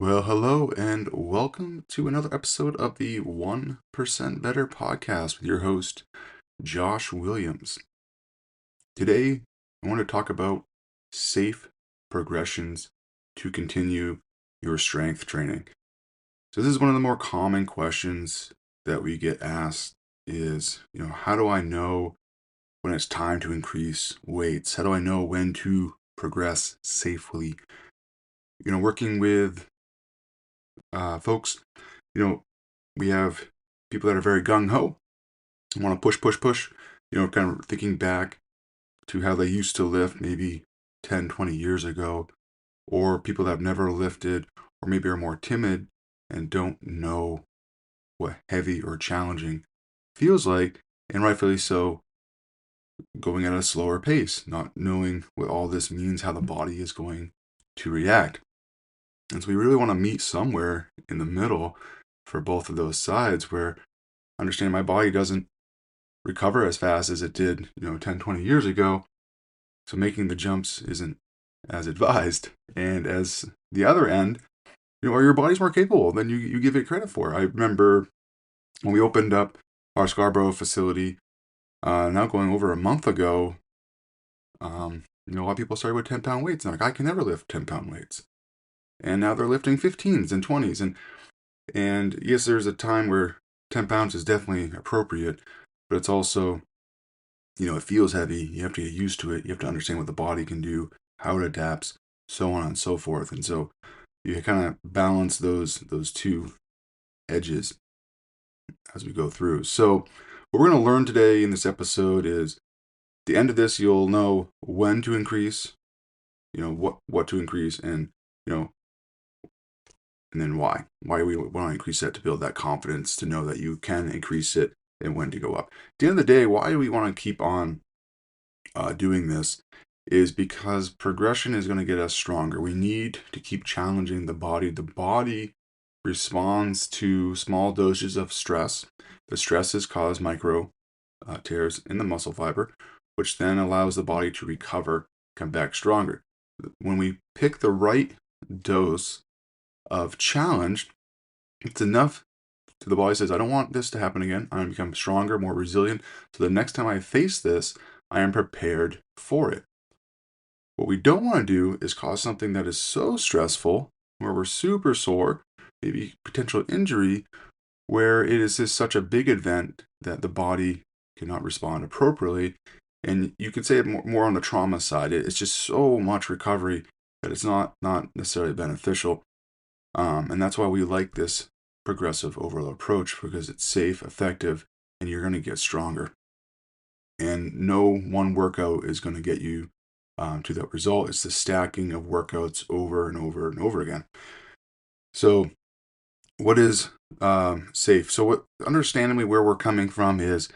Well, hello and welcome to another episode of the 1% Better podcast with your host, Josh Williams. Today, I want to talk about safe progressions to continue your strength training. So this is one of the more common questions that we get asked is, how do I know when it's time to increase weights? How do I know when to progress safely? Working with folks, you know, we have people that are very gung ho, want to push, push, push, kind of thinking back to how they used to lift maybe 10, 20 years ago, or people that have never lifted, or maybe are more timid and don't know what heavy or challenging feels like, and rightfully so, going at a slower pace, not knowing what all this means, how the body is going to react. And so we really want to meet somewhere in the middle for both of those sides where understanding my body doesn't recover as fast as it did, 10, 20 years ago. So making the jumps isn't as advised. And as the other end, are your body's more capable than you give it credit for. I remember when we opened up our Scarborough facility, now going over a month ago, a lot of people started with 10-pound weights. And like, I can never lift 10-pound weights. And now they're lifting 15s and 20s. And yes, there's a time where 10 pounds is definitely appropriate, but it's also, it feels heavy. You have to get used to it. You have to understand what the body can do, how it adapts, so on and so forth. And so you kind of balance those two edges as we go through. So what we're going to learn today in this episode is at the end of this, you'll know when to increase, what to increase, and, and then why. Why we want to increase that to build that confidence to know that you can increase it and when to go up. At the end of the day, why do we want to keep on doing this is because progression is going to get us stronger. We need to keep challenging the body. The body responds to small doses of stress. The stresses cause micro tears in the muscle fiber, which then allows the body to recover, come back stronger. When we pick the right dose of challenge, it's enough to the body says, I don't want this to happen again. I'm going to become stronger, more resilient. So the next time I face this, I am prepared for it. What we don't want to do is cause something that is so stressful, where we're super sore, maybe potential injury, where it is just such a big event that the body cannot respond appropriately. And you could say it more on the trauma side. It's just so much recovery that it's not necessarily beneficial. And that's why we like this progressive overload approach, because it's safe, effective, and you're going to get stronger. And no one workout is going to get you to that result. It's the stacking of workouts over and over and over again. So what is safe? So understandably where we're coming from is,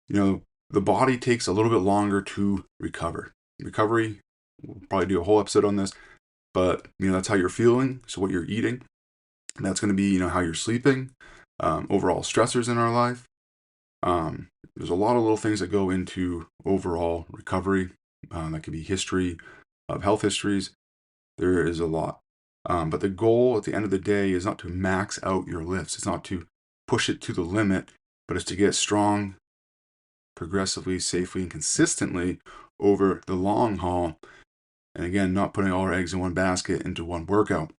the body takes a little bit longer to recover. Recovery, we'll probably do a whole episode on this, but that's how you're feeling. So what you're eating, that's going to be, how you're sleeping, overall stressors in our life. There's a lot of little things that go into overall recovery. That could be history of health histories. There is a lot. But the goal at the end of the day is not to max out your lifts. It's not to push it to the limit, but it's to get strong progressively, safely, and consistently over the long haul. And again, not putting all our eggs in one basket into one workout.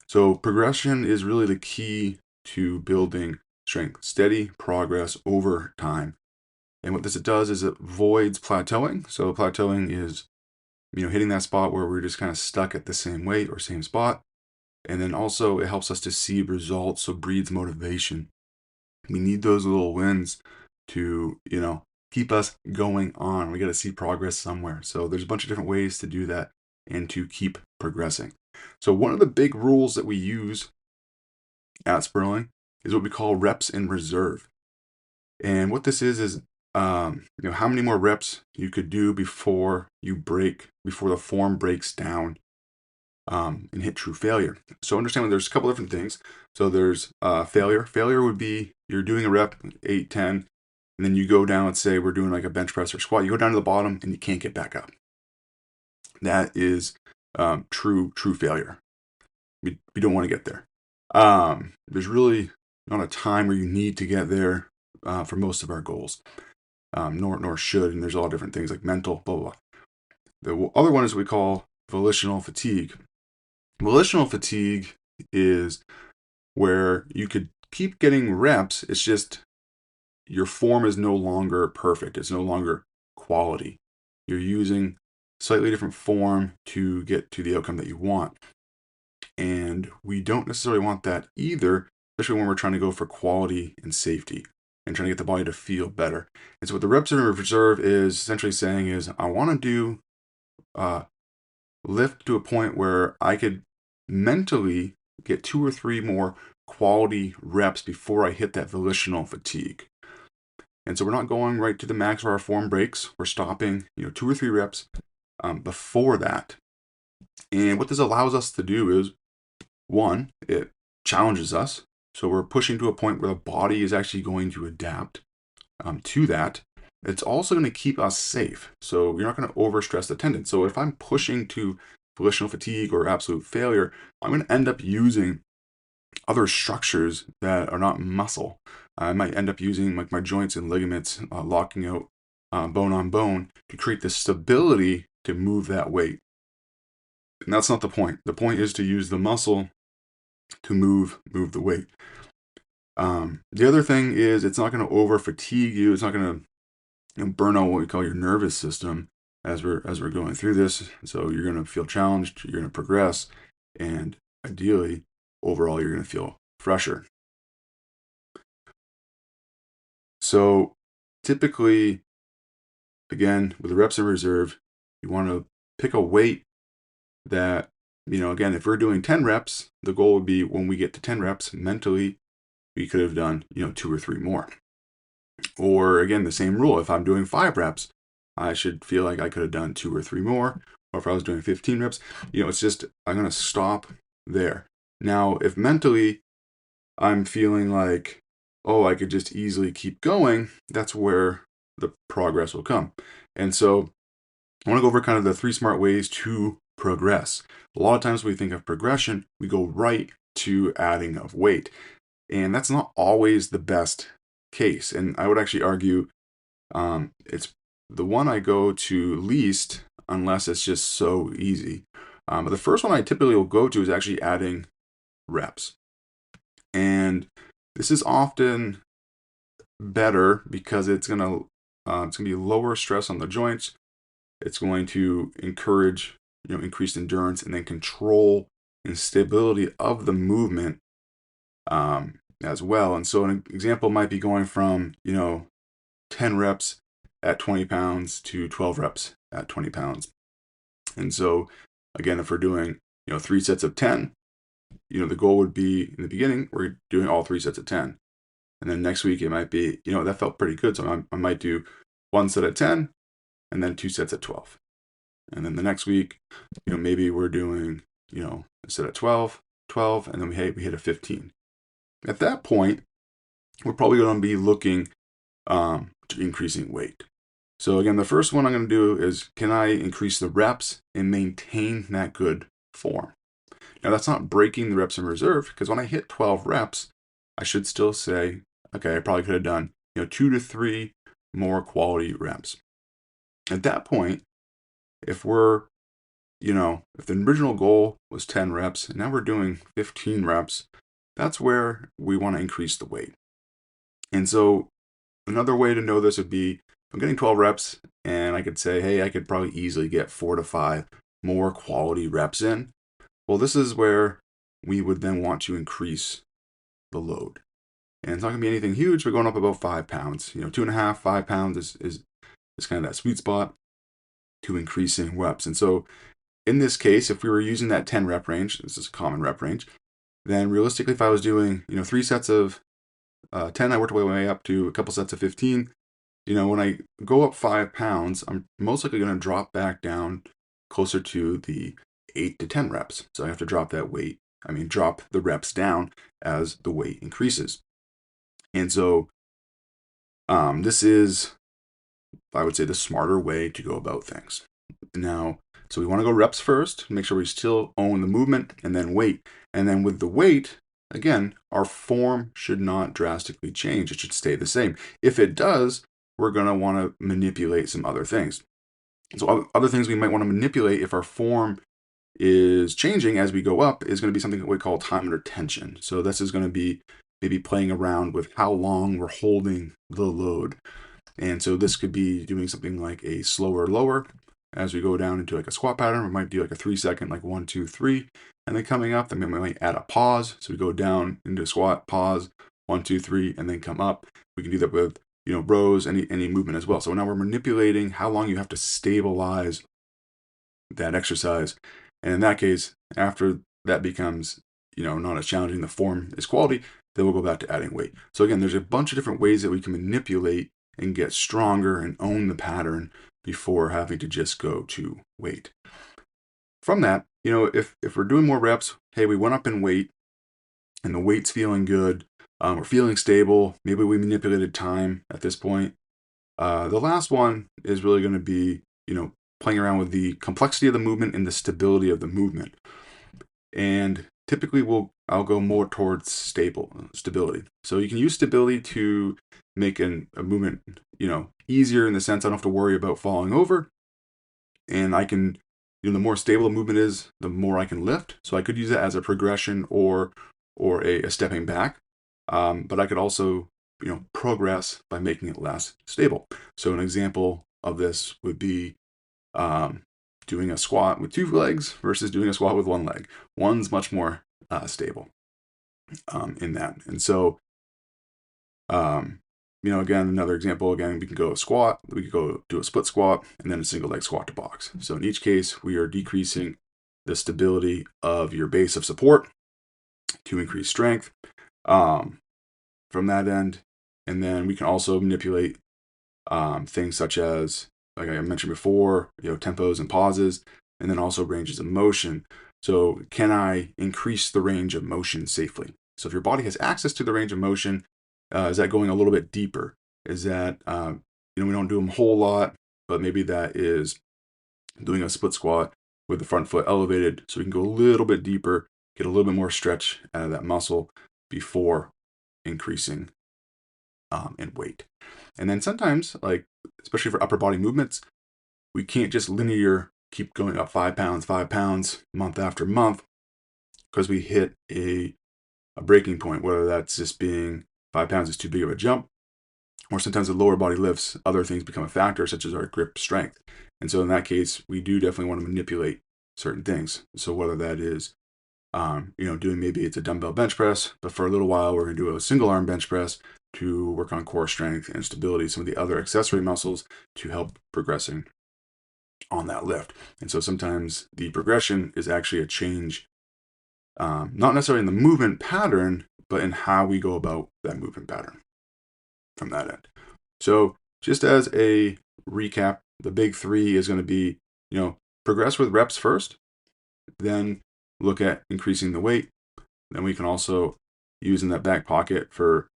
So progression is really the key to building strength, steady progress over time. And what this does is it avoids plateauing. So plateauing is, hitting that spot where we're just kind of stuck at the same weight or same spot. And then also it helps us to see results, so breeds motivation. We need those little wins to, keep us going on. We got to see progress somewhere. So there's a bunch of different ways to do that and to keep progressing. So one of the big rules that we use at Sperling is what we call reps in reserve. And what this is how many more reps you could do before the form breaks down and hit true failure. So understand there's a couple different things. So there's failure. Failure would be you're doing a rep, 8, 10, and then you go down, let's say we're doing like a bench press or squat. You go down to the bottom and you can't get back up. That is true failure. we don't want to get there. There's really not a time where you need to get there for most of our goals, nor should. And there's a lot of different things like mental, blah, blah, blah. The other one is what we call volitional fatigue. Volitional fatigue is where you could keep getting reps. It's just your form is no longer perfect. It's no longer quality. You're using slightly different form to get to the outcome that you want. And we don't necessarily want that either, especially when we're trying to go for quality and safety and trying to get the body to feel better. And so what the reps in reserve is essentially saying is, I want to do lift to a point where I could mentally get 2 or 3 more quality reps before I hit that volitional fatigue. And so we're not going right to the max where our form breaks. We're stopping, 2 or 3 reps before that. And what this allows us to do is, one, it challenges us. So we're pushing to a point where the body is actually going to adapt to that. It's also going to keep us safe. So you're not going to overstress the tendon. So if I'm pushing to volitional fatigue or absolute failure, I'm going to end up using other structures that are not muscle. I might end up using like my joints and ligaments, locking out bone on bone to create the stability to move that weight. And that's not the point. The point is to use the muscle to move the weight. The other thing is it's not going to over fatigue you. It's not going to burn out what we call your nervous system as we're going through this. So you're going to feel challenged. You're going to progress, and ideally, overall, you're going to feel fresher. So typically, again, with the reps in reserve, you want to pick a weight that, again, if we're doing 10 reps, the goal would be when we get to 10 reps mentally, we could have done, 2 or 3 more. Or again, the same rule. If I'm doing 5 reps, I should feel like I could have done 2 or 3 more. Or if I was doing 15 reps, it's just, I'm going to stop there. Now, if mentally I'm feeling like, oh, I could just easily keep going, that's where the progress will come. And so I want to go over kind of the 3 smart ways to progress. A lot of times when we think of progression, we go right to adding of weight. And that's not always the best case. And I would actually argue it's the one I go to least unless it's just so easy. But the first one I typically will go to is actually adding reps. And this is often better because it's going to be lower stress on the joints. It's going to encourage increased endurance and then control and stability of the movement as well. And so an example might be going from 10 reps at 20 pounds to 12 reps at 20 pounds. And so again, if we're doing 3 sets of 10, the goal would be in the beginning we're doing all 3 sets of 10, and then next week it might be that felt pretty good, so I might do 1 set at 10 and then 2 sets at 12. And then the next week, maybe we're doing, a set at 12, and then we hit a 15. At that point, we're probably going to be looking to increasing weight. So again, the first one I'm going to do is, can I increase the reps and maintain that good form? Now, that's not breaking the reps in reserve, because when I hit 12 reps, I should still say, okay, I probably could have done 2 to 3 more quality reps. At that point, if we're, if the original goal was 10 reps, and now we're doing 15 reps, that's where we want to increase the weight. And so another way to know this would be, if I'm getting 12 reps and I could say, hey, I could probably easily get 4 to 5 more quality reps in. Well, this is where we would then want to increase the load. And it's not going to be anything huge. We're going up about 5 pounds. 2.5, 5 pounds is kind of that sweet spot to increasing reps. And so in this case, if we were using that 10 rep range, this is a common rep range, then realistically, if I was doing 3 sets of 10, I worked my way up to a couple sets of 15. When I go up 5 pounds, I'm most likely going to drop back down closer to the 8 to 10 reps. So I have to drop drop the reps down as the weight increases. And so this is, I would say, the smarter way to go about things. Now, So we want to go reps first, make sure we still own the movement, and then weight. And then with the weight, again, our form should not drastically change. It should stay the same. If it does, we're going to want to manipulate some other things. So other things we might want to manipulate if our form is changing as we go up is going to be something that we call time under tension. So this is going to be maybe playing around with how long we're holding the load. And so this could be doing something like a slower lower as we go down into like a squat pattern. We might do like a 3 second, like 1, 2, 3, and then coming up, then we might add a pause. So we go down into squat, pause, 1, 2, 3, and then come up. We can do that with rows, any movement as well. So now we're manipulating how long you have to stabilize that exercise. And in that case, after that becomes, not as challenging, the form is quality, then we'll go back to adding weight. So again, there's a bunch of different ways that we can manipulate and get stronger and own the pattern before having to just go to weight. From that, if we're doing more reps, hey, we went up in weight and the weight's feeling good, we're feeling stable, maybe we manipulated time at this point. The last one is really going to be, playing around with the complexity of the movement and the stability of the movement. And typically I'll go more towards stability. So you can use stability to make a movement, easier in the sense I don't have to worry about falling over. And I can, the more stable the movement is, the more I can lift. So I could use it as a progression or a stepping back. But I could also, progress by making it less stable. So an example of this would be doing a squat with 2 legs versus doing a squat with 1 leg. One's much more stable in that. And so, again, another example, we can go squat, we could go do a split squat, and then a single leg squat to box. So in each case, we are decreasing the stability of your base of support to increase strength from that end. And then we can also manipulate things such as, like I mentioned before, tempos and pauses, and then also ranges of motion. So can I increase the range of motion safely? So if your body has access to the range of motion, is that going a little bit deeper? Is that, we don't do them a whole lot, but maybe that is doing a split squat with the front foot elevated so we can go a little bit deeper, get a little bit more stretch out of that muscle before increasing in weight. And then sometimes, like, especially for upper body movements, we can't just keep going up 5 pounds month after month, because we hit a breaking point, whether that's just being 5 pounds is too big of a jump, or sometimes the lower body lifts, other things become a factor, such as our grip strength. And so in that case, we do definitely want to manipulate certain things. So whether that is, doing, maybe it's a dumbbell bench press, but for a little while, we're going to do a single arm bench press to work on core strength and stability, some of the other accessory muscles to help progressing on that lift. And so sometimes the progression is actually a change, not necessarily in the movement pattern, but in how we go about that movement pattern from that end. So just as a recap, the big 3 is going to be, progress with reps first, then look at increasing the weight. Then we can also use in that back pocket for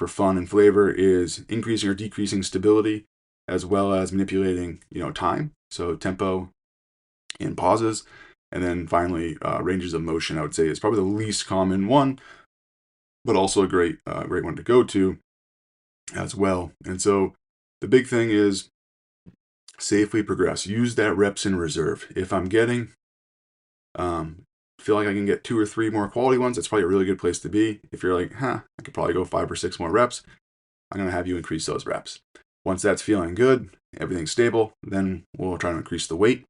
fun and flavor is increasing or decreasing stability, as well as manipulating, time. So tempo and pauses. And then finally, ranges of motion, I would say, is probably the least common one, but also a great one to go to as well. And so the big thing is safely progress. Use that reps in reserve. If I'm getting, feel like I can get 2 or 3 more quality ones, that's probably a really good place to be. If you're like, I could probably go 5 or 6 more reps, I'm going to have you increase those reps. Once that's feeling good, everything's stable, then we'll try to increase the weight.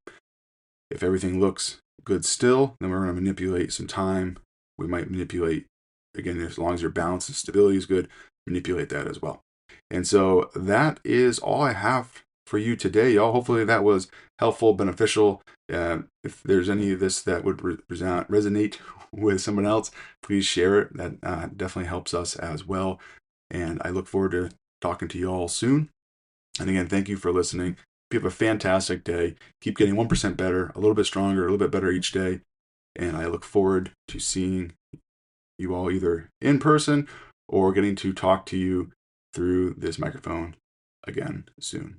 If everything looks good still, then we're going to manipulate some time. We might manipulate, again, as long as your balance and stability is good, manipulate that as well. And so that is all I have for you today, y'all. Hopefully that was helpful, beneficial. If there's any of this that would resonate with someone else, please share it. That definitely helps us as well. And I look forward to talking to you all soon. And again, thank you for listening. You have a fantastic day. Keep getting 1% better, a little bit stronger, a little bit better each day. And I look forward to seeing you all either in person or getting to talk to you through this microphone again soon.